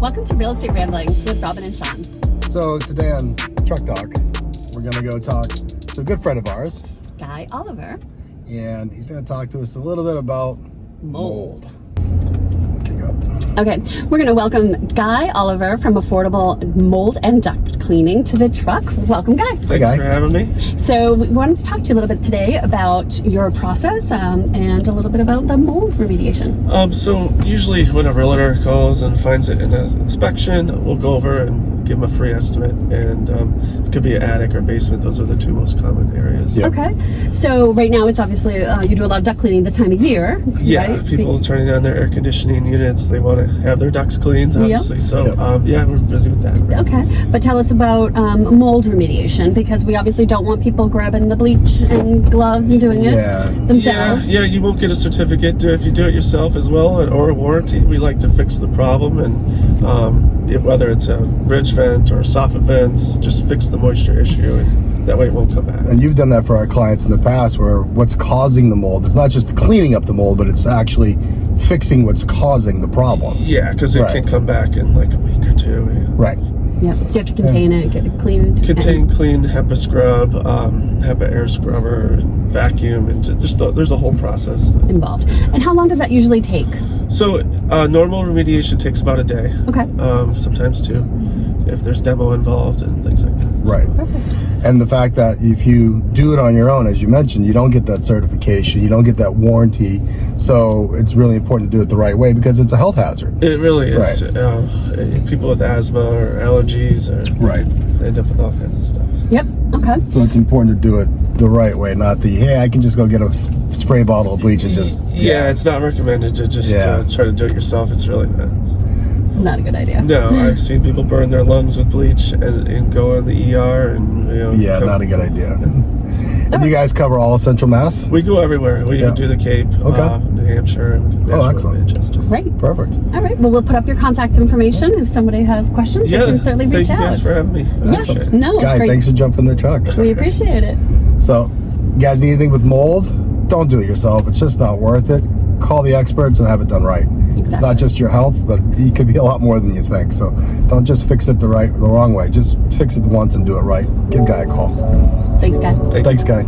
Welcome to Real Estate Ramblings with Robyn and Sean. So today on Truck Talk, we're going to go talk to a good friend of ours, Guy Oliver. And he's going to talk to us a little bit about mold. Okay, go. Okay, we're going to welcome Guy Oliver from Affordable Mold and Duct Cleaning to the truck. Welcome, Guy. Hey, Guy. Thanks for having me. So we wanted to talk to you a little bit today about your process and a little bit about the mold remediation. So usually when a realtor calls and finds it in an inspection, we'll go over and give them a free estimate, and it could be an attic or basement. Those are the two most common areas. Yep. Okay, so right now it's obviously you do a lot of duct cleaning this time of year. Yeah, right? people turning on their air conditioning units, they want to have their ducts cleaned, obviously. Yep. So yeah, we're busy with that. Right? Okay, but tell us about mold remediation, because we obviously don't want people grabbing the bleach and gloves and doing it themselves. Yeah, you won't get a certificate if you do it yourself as well, or a warranty. We like to fix the problem, and whether it's a ridge vent or soffit vents, just fix the moisture issue, and that way it won't come back. And you've done that for our clients in the past, where what's causing the mold is not just cleaning up the mold, but it's actually fixing what's causing the problem. Yeah, because it can come back in like a week or two. Right. Yeah, so you have to contain it, get it cleaned. Contain, clean, HEPA scrub, HEPA air scrubber, vacuum, and there's a whole process involved. And how long does that usually take? So normal remediation takes about a day. Okay. Sometimes two, if there's demo involved and things like that. Right. Perfect. And the fact that if you do it on your own, as you mentioned, you don't get that certification, you don't get that warranty. So it's really important to do it the right way, because it's a health hazard. It really is. Right. People with asthma or allergies end up with all kinds of stuff. Yep. Okay. So it's important to do it the right way, not the, hey, I can just go get a spray bottle of bleach and just... Yeah, it's not recommended to just try to do it yourself. It's really not a good idea. No, I've seen people burn their lungs with bleach and go in the ER, and not a good idea. And you guys cover all Central Mass? We go everywhere. We do the Cape, New Hampshire, and excellent. Manchester. Great. Perfect. All right. Well, we'll put up your contact information. If somebody has questions, they can certainly reach out. Thank you guys for having me. Yes. Okay. No, it's Guy, great. thanks for jumping the truck. We appreciate it. So, you guys need anything with mold? Don't do it yourself. It's just not worth it. Call the experts and have it done right. Exactly. It's not just your health, but it could be a lot more than you think. So don't just fix it the wrong way. Just fix it once and do it right. Give Guy a call. Thanks, Guy. Thanks, Guy.